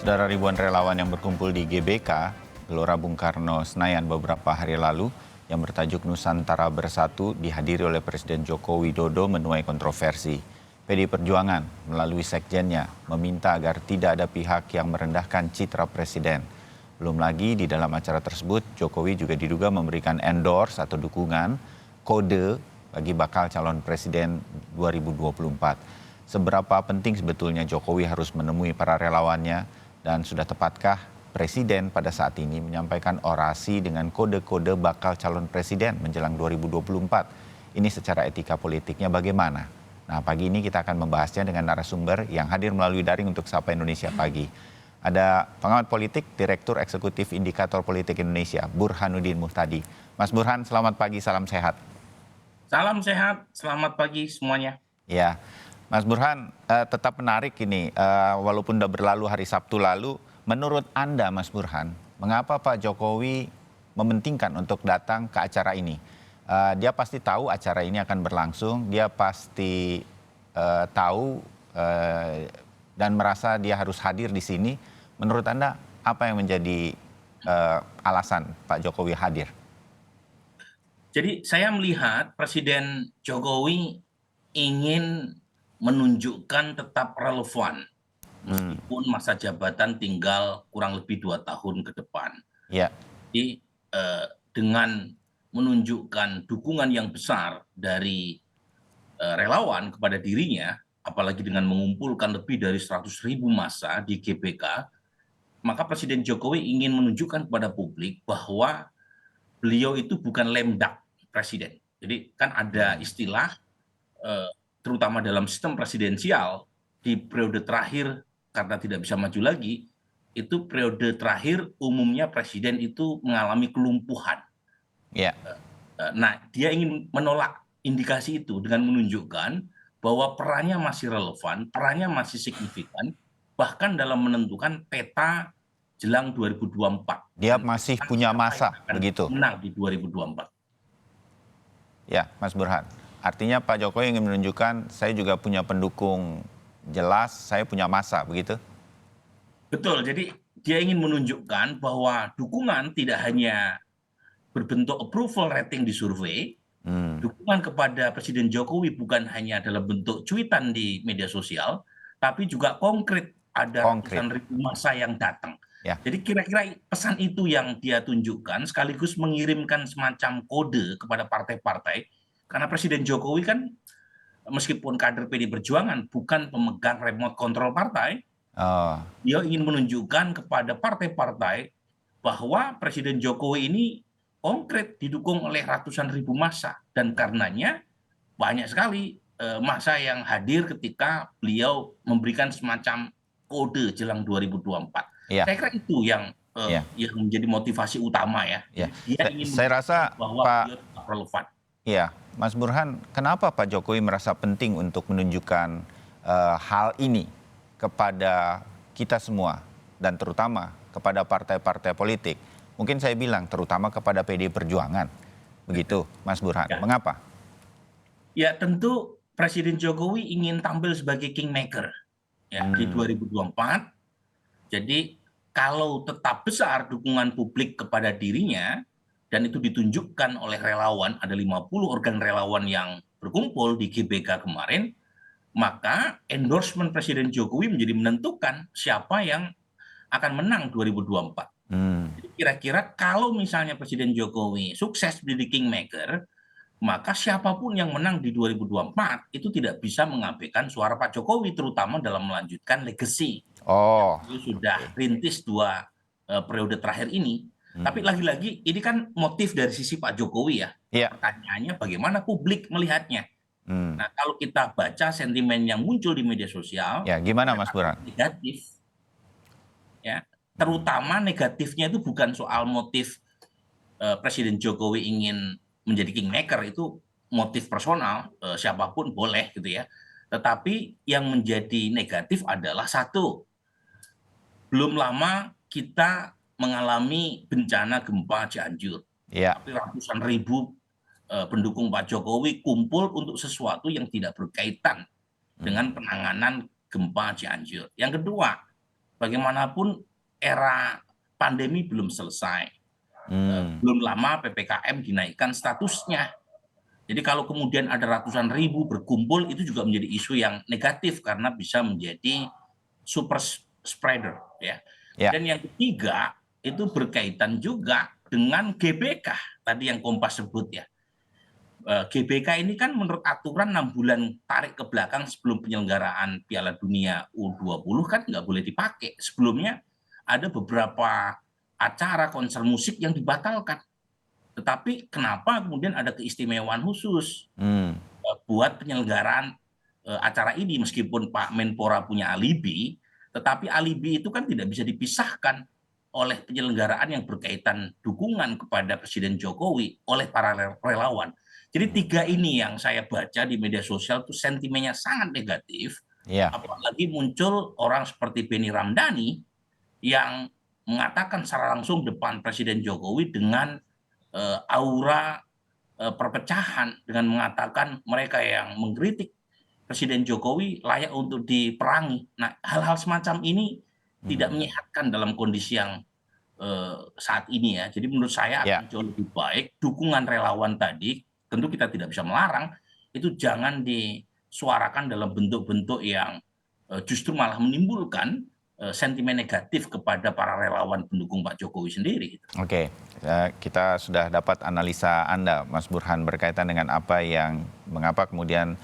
Saudara, ribuan relawan yang berkumpul di GBK, Gelora Bung Karno, Senayan beberapa hari lalu yang bertajuk Nusantara Bersatu dihadiri oleh Presiden Joko Widodo menuai kontroversi. PDI Perjuangan melalui sekjennya meminta agar tidak ada pihak yang merendahkan citra Presiden. Belum lagi di dalam acara tersebut, Jokowi juga diduga memberikan endorse atau dukungan kode bagi bakal calon Presiden 2024. Seberapa penting sebetulnya Jokowi harus menemui para relawannya dan sudah tepatkah Presiden pada saat ini menyampaikan orasi dengan kode-kode bakal calon Presiden menjelang 2024. Ini secara etika politiknya bagaimana? Nah, pagi ini kita akan membahasnya dengan narasumber yang hadir melalui daring untuk Sapa Indonesia Pagi. Ada pengamat politik, Direktur Eksekutif Indikator Politik Indonesia, Burhanuddin Muhtadi. Mas Burhan, selamat pagi, salam sehat. Salam sehat, selamat pagi semuanya. Ya, Mas Burhan, tetap menarik ini, walaupun udah berlalu hari Sabtu lalu, menurut Anda Mas Burhan, mengapa Pak Jokowi mementingkan untuk datang ke acara ini? Dia pasti tahu acara ini akan berlangsung, dia pasti tahu dan merasa dia harus hadir di sini. Menurut Anda, apa yang menjadi alasan Pak Jokowi hadir? Jadi saya melihat Presiden Jokowi ingin menunjukkan tetap relevan meskipun masa jabatan tinggal kurang lebih 2 tahun ke depan. Ya, Jadi dengan menunjukkan dukungan yang besar dari relawan kepada dirinya, apalagi dengan mengumpulkan lebih dari 100.000 massa di GBK, maka Presiden Jokowi ingin menunjukkan kepada publik bahwa beliau itu bukan lemdak presiden. Jadi kan ada istilah, terutama dalam sistem presidensial, di periode terakhir karena tidak bisa maju lagi, itu periode terakhir umumnya presiden itu mengalami kelumpuhan. ya, Nah, dia ingin menolak indikasi itu dengan menunjukkan bahwa perannya masih relevan, perannya masih signifikan, bahkan dalam menentukan peta jelang 2024. dia masih punya Siapa yang masa, akan begitu. menang di 2024. Ya, Mas Burhan. Artinya Pak Jokowi ingin menunjukkan saya juga punya pendukung jelas, saya punya masa, begitu? Betul, jadi dia ingin menunjukkan bahwa dukungan tidak hanya berbentuk approval rating di survei, dukungan kepada Presiden Jokowi bukan hanya dalam bentuk cuitan di media sosial, tapi juga konkret, ada Konkret. ratusan ribu massa yang datang. Ya, Jadi kira-kira pesan itu yang dia tunjukkan sekaligus mengirimkan semacam kode kepada partai-partai, karena Presiden Jokowi kan meskipun kader PD Perjuangan bukan pemegang remote control partai, oh, dia ingin menunjukkan kepada partai-partai bahwa Presiden Jokowi ini konkret didukung oleh ratusan ribu massa, dan karenanya banyak sekali massa yang hadir ketika beliau memberikan semacam kode jelang 2024. iya, Saya kira itu iya, yang menjadi motivasi utama ya. iya. Jadi dia ingin Saya rasa menunjukkan bahwa Pak, beliau tetap relevan. iya, Mas Burhan, kenapa Pak Jokowi merasa penting untuk menunjukkan hal ini kepada kita semua dan terutama kepada partai-partai politik? Mungkin saya bilang terutama kepada PDI Perjuangan, begitu, Mas Burhan. Ya. Mengapa? Ya, tentu Presiden Jokowi ingin tampil sebagai kingmaker ya di 2024. Jadi kalau tetap besar dukungan publik kepada dirinya dan itu ditunjukkan oleh relawan, ada 50 organ relawan yang berkumpul di GBK kemarin, maka endorsement Presiden Jokowi menjadi menentukan siapa yang akan menang 2024. Jadi kira-kira kalau misalnya Presiden Jokowi sukses menjadi kingmaker, maka siapapun yang menang di 2024 itu tidak bisa mengabaikan suara Pak Jokowi, terutama dalam melanjutkan legacy yang Oh, beliau sudah oke. rintis 2 periode terakhir ini. Tapi lagi-lagi ini kan motif dari sisi Pak Jokowi ya. Iya. Pertanyaannya bagaimana publik melihatnya. Hmm. Nah, kalau kita baca sentimen yang muncul di media sosial, Ya, gimana Mas relatif Burhan? negatif ya. Terutama negatifnya itu bukan soal motif Presiden Jokowi ingin menjadi kingmaker, itu motif personal, siapapun boleh gitu ya. Tetapi yang menjadi negatif adalah satu, belum lama kita mengalami bencana gempa Cianjur. Iya. Tapi ratusan ribu pendukung Pak Jokowi kumpul untuk sesuatu yang tidak berkaitan dengan penanganan gempa Cianjur. Yang kedua, bagaimanapun era pandemi belum selesai. Belum lama PPKM dinaikkan statusnya. Jadi kalau kemudian ada ratusan ribu berkumpul, itu juga menjadi isu yang negatif karena bisa menjadi super spreader, ya. Ya. Dan yang ketiga itu berkaitan juga dengan GBK tadi yang Kompas sebut, ya. GBK ini kan menurut aturan 6 bulan tarik ke belakang sebelum penyelenggaraan Piala Dunia U20 kan nggak boleh dipakai. Sebelumnya ada beberapa acara konser musik yang dibatalkan. Tetapi kenapa kemudian ada keistimewaan khusus buat penyelenggaraan acara ini, meskipun Pak Menpora punya alibi, tetapi alibi itu kan tidak bisa dipisahkan oleh penyelenggaraan yang berkaitan dukungan kepada Presiden Jokowi oleh para relawan. Jadi tiga ini yang saya baca di media sosial itu sentimennya sangat negatif, Ya. apalagi muncul orang seperti Benny Ramdhani yang mengatakan secara langsung depan Presiden Jokowi dengan aura perpecahan, dengan mengatakan mereka yang mengkritik Presiden Jokowi layak untuk diperangi. Nah, hal-hal semacam ini tidak menyehatkan dalam kondisi yang saat ini, ya. Jadi menurut saya Ya. akan jauh lebih baik dukungan relawan tadi, tentu kita tidak bisa melarang, itu jangan disuarakan dalam bentuk-bentuk yang justru malah menimbulkan sentimen negatif kepada para relawan pendukung Pak Jokowi sendiri. Oke, kita sudah dapat analisa Anda, Mas Burhan, berkaitan dengan mengapa kemudian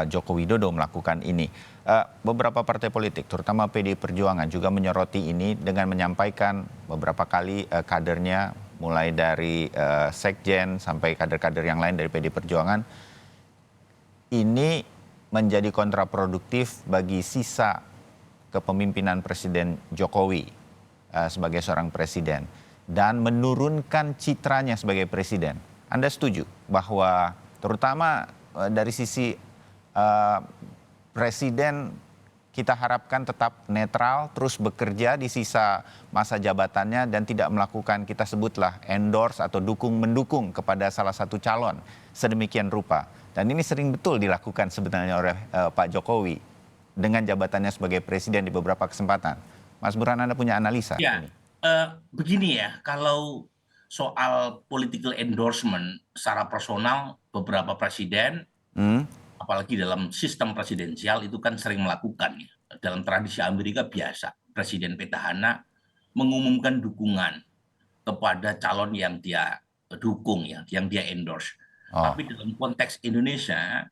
Joko Widodo melakukan ini. Beberapa partai politik, terutama PDI Perjuangan, juga menyoroti ini dengan menyampaikan beberapa kali kadernya, mulai dari Sekjen sampai kader-kader yang lain dari PDI Perjuangan, ini menjadi kontraproduktif bagi sisa kepemimpinan Presiden Jokowi sebagai seorang presiden dan menurunkan citranya sebagai presiden. Anda setuju bahwa terutama dari sisi presiden kita harapkan tetap netral, terus bekerja di sisa masa jabatannya dan tidak melakukan, kita sebutlah, endorse atau mendukung kepada salah satu calon sedemikian rupa. Dan ini sering betul dilakukan sebenarnya oleh Pak Jokowi dengan jabatannya sebagai presiden di beberapa kesempatan. Mas Burhan, Anda punya analisa? Ya, begini ya, kalau soal political endorsement secara personal, beberapa presiden, apalagi dalam sistem presidensial itu kan sering melakukan, ya. Dalam tradisi Amerika biasa, presiden petahana mengumumkan dukungan kepada calon yang dia dukung, ya, yang dia endorse. Tapi dalam konteks Indonesia,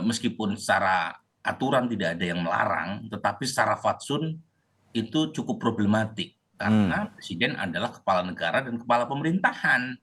meskipun secara aturan tidak ada yang melarang, tetapi secara fatsun itu cukup problematik karena presiden adalah kepala negara dan kepala pemerintahan.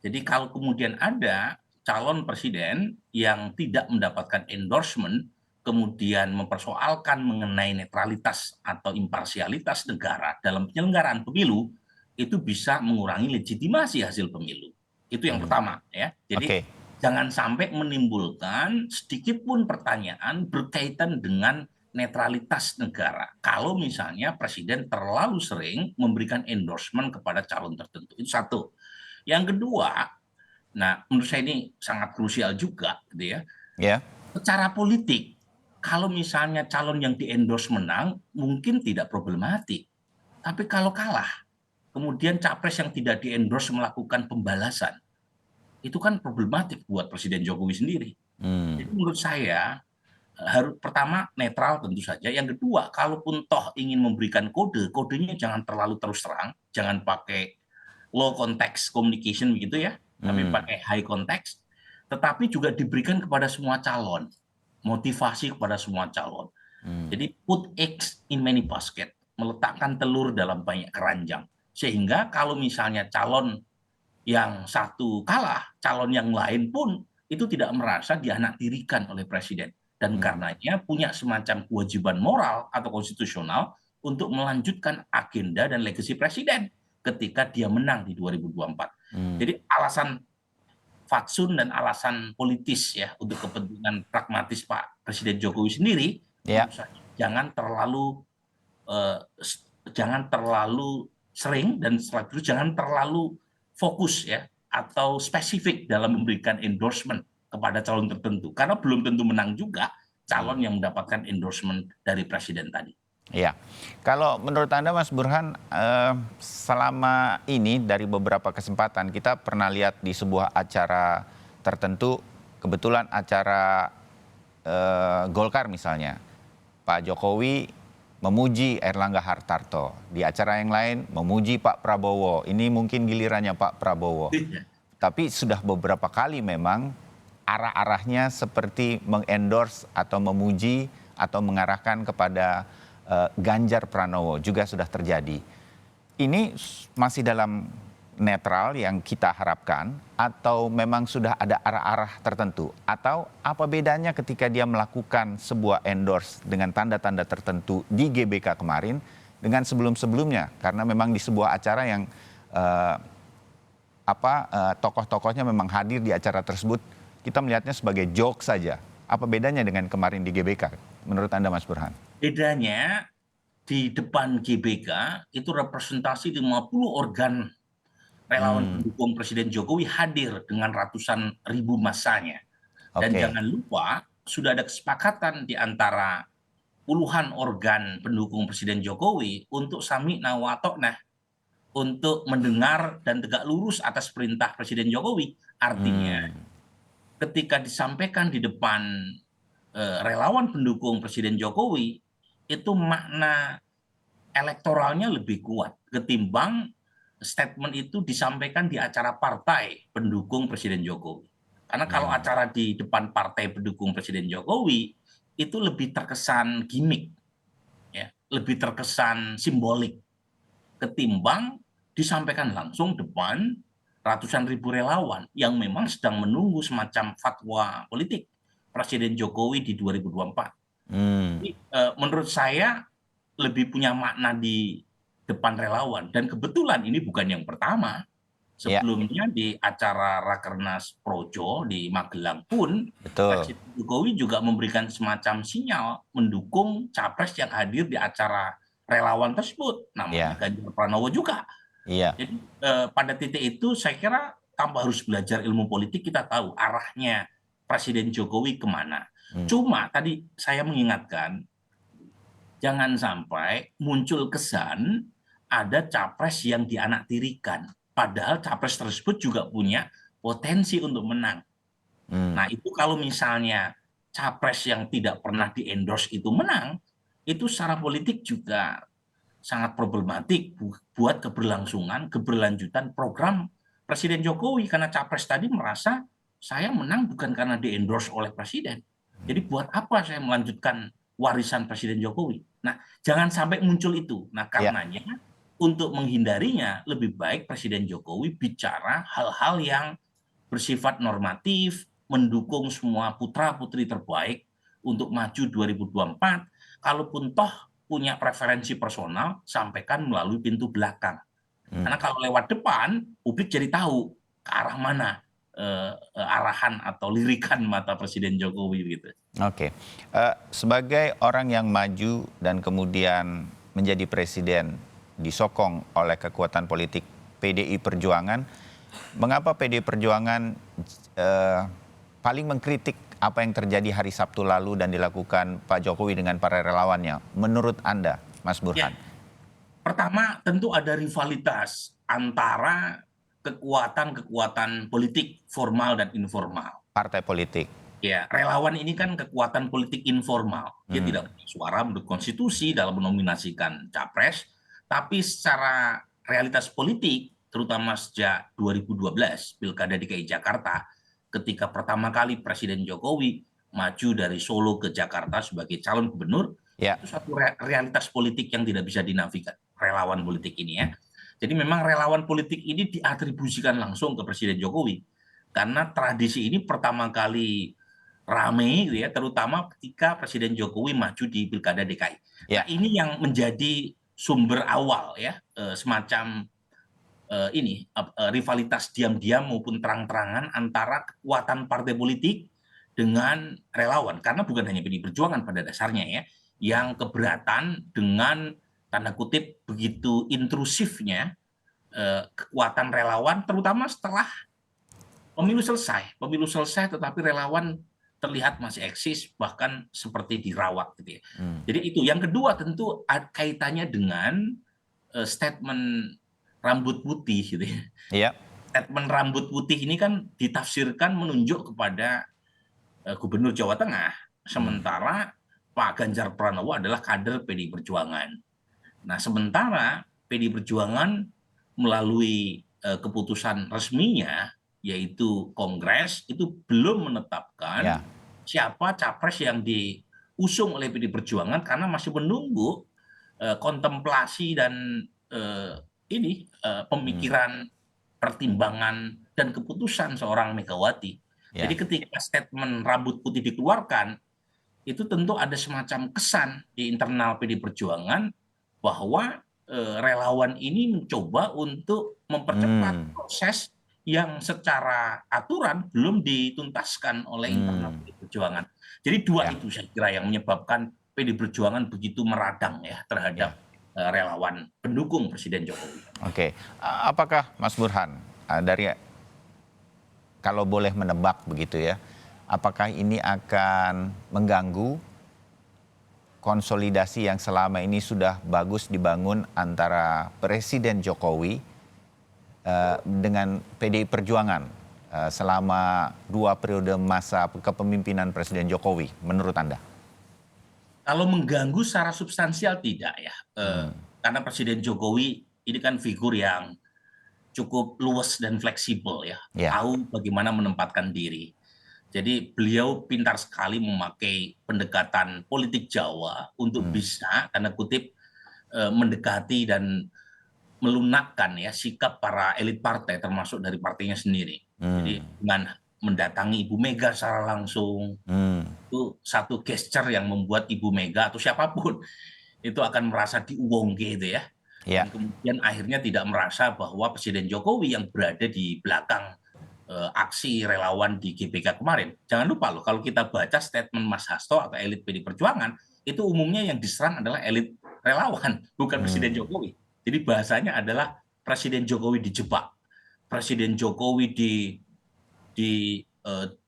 Jadi kalau kemudian ada calon presiden yang tidak mendapatkan endorsement, kemudian mempersoalkan mengenai netralitas atau imparsialitas negara dalam penyelenggaraan pemilu, itu bisa mengurangi legitimasi hasil pemilu. Itu yang pertama, ya. Jadi jangan sampai menimbulkan sedikit pun pertanyaan berkaitan dengan netralitas negara. Kalau misalnya presiden terlalu sering memberikan endorsement kepada calon tertentu. Itu satu. Yang kedua, nah menurut saya ini sangat krusial juga, gitu ya. Secara politik, kalau misalnya calon yang di-endorse menang, mungkin tidak problematik. Tapi kalau kalah, kemudian capres yang tidak di-endorse melakukan pembalasan, itu kan problematik buat Presiden Jokowi sendiri. Jadi menurut saya, harus pertama netral tentu saja. Yang kedua, kalaupun toh ingin memberikan kode, kodenya jangan terlalu terus terang, jangan pakai low context communication begitu, ya, tapi pakai high context, tetapi juga diberikan kepada semua calon, motivasi kepada semua calon. Jadi put eggs in many basket, meletakkan telur dalam banyak keranjang, sehingga kalau misalnya calon yang satu kalah, calon yang lain pun itu tidak merasa dianaktirikan oleh presiden. Dan karenanya punya semacam kewajiban moral atau konstitusional untuk melanjutkan agenda dan legasi presiden ketika dia menang di 2024. Jadi alasan fatsun dan alasan politis, ya, untuk kepentingan pragmatis Pak Presiden Jokowi sendiri, jangan terlalu sering dan selanjutnya jangan terlalu fokus, ya, atau spesifik dalam memberikan endorsement kepada calon tertentu, karena belum tentu menang juga calon yang mendapatkan endorsement dari presiden tadi. Ya, kalau menurut Anda Mas Burhan, selama ini dari beberapa kesempatan kita pernah lihat di sebuah acara tertentu, kebetulan acara Golkar misalnya, Pak Jokowi memuji Erlangga Hartarto, di acara yang lain memuji Pak Prabowo, ini mungkin gilirannya Pak Prabowo. Tapi sudah beberapa kali memang arah-arahnya seperti mengendorse atau memuji atau mengarahkan kepada Ganjar Pranowo juga sudah terjadi. Ini masih dalam netral yang kita harapkan atau memang sudah ada arah-arah tertentu? Atau apa bedanya ketika dia melakukan sebuah endorse dengan tanda-tanda tertentu di GBK kemarin dengan sebelum-sebelumnya? Karena memang di sebuah acara yang tokoh-tokohnya memang hadir di acara tersebut, kita melihatnya sebagai joke saja. Apa bedanya dengan kemarin di GBK menurut Anda Mas Burhan? Bedanya di depan GBK itu representasi 50 organ relawan pendukung Presiden Jokowi hadir dengan ratusan ribu massanya. Dan jangan lupa sudah ada kesepakatan di antara puluhan organ pendukung Presiden Jokowi untuk sami'na wa ta'na, untuk mendengar dan tegak lurus atas perintah Presiden Jokowi. Artinya ketika disampaikan di depan relawan pendukung Presiden Jokowi, itu makna elektoralnya lebih kuat ketimbang statement itu disampaikan di acara partai pendukung Presiden Jokowi. Karena kalau acara di depan partai pendukung Presiden Jokowi itu lebih terkesan gimmick, ya, lebih terkesan simbolik ketimbang disampaikan langsung depan ratusan ribu relawan yang memang sedang menunggu semacam fatwa politik Presiden Jokowi di 2024. Jadi, menurut saya lebih punya makna di depan relawan. Dan kebetulan ini bukan yang pertama. Sebelumnya di acara Rakernas Projo di Magelang pun, Presiden Jokowi juga memberikan semacam sinyal mendukung capres yang hadir di acara relawan tersebut. Namanya Ganjar Pranowo juga. Jadi pada titik itu saya kira tanpa harus belajar ilmu politik, kita tahu arahnya Presiden Jokowi kemana. Cuma tadi saya mengingatkan, jangan sampai muncul kesan ada capres yang dianaktirikan. Padahal capres tersebut juga punya potensi untuk menang. Nah itu kalau misalnya capres yang tidak pernah di-endorse itu menang, itu secara politik juga sangat problematik buat keberlanjutan program Presiden Jokowi. Karena capres tadi merasa saya menang bukan karena di-endorse oleh Presiden. Jadi buat apa saya melanjutkan warisan Presiden Jokowi? Nah, jangan sampai muncul itu. Nah, karenanya untuk menghindarinya lebih baik Presiden Jokowi bicara hal-hal yang bersifat normatif, mendukung semua putra-putri terbaik untuk maju 2024. Kalaupun toh punya preferensi personal, sampaikan melalui pintu belakang. Karena kalau lewat depan, publik jadi tahu ke arah mana arahan atau lirikan mata Presiden Jokowi gitu. Oke, sebagai orang yang maju dan kemudian menjadi presiden disokong oleh kekuatan politik PDI Perjuangan, mengapa PDI Perjuangan paling mengkritik apa yang terjadi hari Sabtu lalu dan dilakukan Pak Jokowi dengan para relawannya? Menurut Anda, Mas Burhan? Pertama, tentu ada rivalitas antara kekuatan-kekuatan politik formal dan informal. Partai politik. Ya, relawan ini kan kekuatan politik informal. Dia tidak punya suara menurut konstitusi dalam menominasikan capres, tapi secara realitas politik, terutama sejak 2012 Pilkada DKI Jakarta, ketika pertama kali Presiden Jokowi maju dari Solo ke Jakarta sebagai calon gubernur, itu satu realitas politik yang tidak bisa dinafikan, relawan politik ini ya. Jadi memang relawan politik ini diatribusikan langsung ke Presiden Jokowi. Karena tradisi ini pertama kali rame gitu ya, terutama ketika Presiden Jokowi maju di Pilkada DKI. Nah, ini yang menjadi sumber awal ya, semacam rivalitas diam-diam maupun terang-terangan antara kekuatan partai politik dengan relawan. Karena bukan hanya PDI Perjuangan pada dasarnya ya, yang keberatan dengan tanda kutip begitu intrusifnya kekuatan relawan, terutama setelah pemilu selesai tetapi relawan terlihat masih eksis, bahkan seperti dirawat gitu ya. Jadi itu. Yang kedua tentu kaitannya dengan statement rambut putih gitu ya. Iya. Statement rambut putih ini kan ditafsirkan menunjuk kepada Gubernur Jawa Tengah, sementara Pak Ganjar Pranowo adalah kader PDI Perjuangan. Nah, sementara PDI Perjuangan melalui keputusan resminya, yaitu Kongres, itu belum menetapkan Ya. siapa capres yang diusung oleh PDI Perjuangan karena masih menunggu kontemplasi dan pemikiran, pertimbangan, dan keputusan seorang Megawati. Ya. Jadi ketika statement rambut putih dikeluarkan, itu tentu ada semacam kesan di internal PDI Perjuangan bahwa relawan ini mencoba untuk mempercepat proses yang secara aturan belum dituntaskan oleh internal PDI Perjuangan. Jadi dua Ya. itu saya kira yang menyebabkan PDI Perjuangan begitu meradang ya terhadap relawan pendukung Presiden Jokowi. Oke, apakah Mas Burhan dari kalau boleh menebak begitu ya, apakah ini akan mengganggu konsolidasi yang selama ini sudah bagus dibangun antara Presiden Jokowi dengan PDI Perjuangan selama 2 periode masa kepemimpinan Presiden Jokowi, menurut Anda? Kalau mengganggu secara substansial tidak ya, karena Presiden Jokowi ini kan figur yang cukup luwes dan fleksibel ya, tahu bagaimana menempatkan diri. Jadi beliau pintar sekali memakai pendekatan politik Jawa untuk bisa, tanda kutip, mendekati dan melunakkan ya sikap para elit partai termasuk dari partainya sendiri. Jadi dengan mendatangi Ibu Mega secara langsung, itu satu gesture yang membuat Ibu Mega atau siapapun itu akan merasa diuwong gitu ya. Dan kemudian akhirnya tidak merasa bahwa Presiden Jokowi yang berada di belakang aksi relawan di GBK kemarin. Jangan lupa loh, kalau kita baca statement Mas Hasto atau elit PDI Perjuangan, itu umumnya yang diserang adalah elit relawan, bukan Presiden Jokowi. Jadi bahasanya adalah Presiden Jokowi dijebak, Presiden Jokowi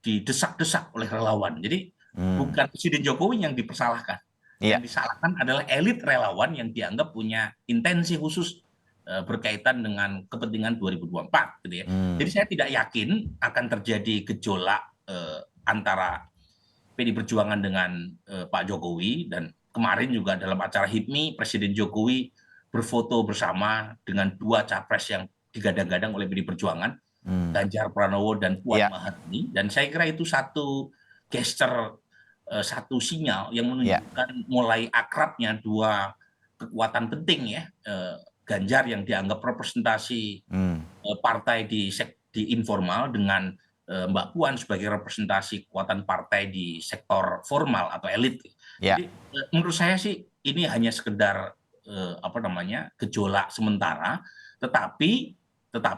didesak-desak oleh relawan. Jadi bukan Presiden Jokowi yang dipersalahkan. Yang disalahkan adalah elit relawan yang dianggap punya intensi khusus berkaitan dengan kepentingan 2024 gitu ya. Jadi saya tidak yakin akan terjadi gejolak antara PDI Perjuangan dengan Pak Jokowi, dan kemarin juga dalam acara HIPMI Presiden Jokowi berfoto bersama dengan 2 capres yang digadang-gadang oleh PDI Perjuangan, Ganjar Pranowo dan Puan Maharani, dan saya kira itu satu gesture, satu sinyal yang menunjukkan mulai akrabnya 2 kekuatan penting ya, Ganjar yang dianggap representasi partai di informal dengan Mbak Puan sebagai representasi kekuatan partai di sektor formal atau elit. Jadi menurut saya sih ini hanya sekedar gejolak sementara, tetapi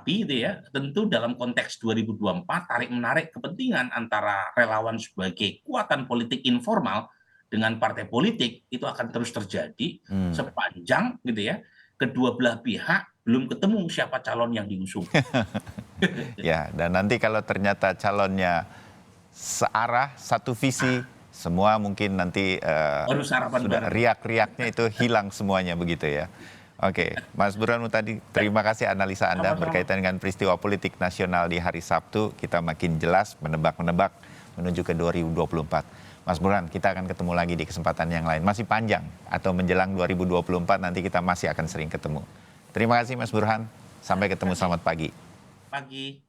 itu ya tentu dalam konteks 2024 tarik-menarik kepentingan antara relawan sebagai kekuatan politik informal dengan partai politik itu akan terus terjadi sepanjang gitu ya kedua belah pihak belum ketemu siapa calon yang diusung. Ya, dan nanti kalau ternyata calonnya searah, satu visi, semua mungkin nanti sudah riak-riaknya itu hilang semuanya begitu ya. Oke, Mas Burhan Mutadi, terima kasih analisa Anda berkaitan dengan peristiwa politik nasional di hari Sabtu. Kita makin jelas menebak-menebak menuju ke 2024. Mas Burhan, kita akan ketemu lagi di kesempatan yang lain. Masih panjang atau menjelang 2024 nanti kita masih akan sering ketemu. Terima kasih Mas Burhan, sampai ketemu, selamat pagi. Pagi.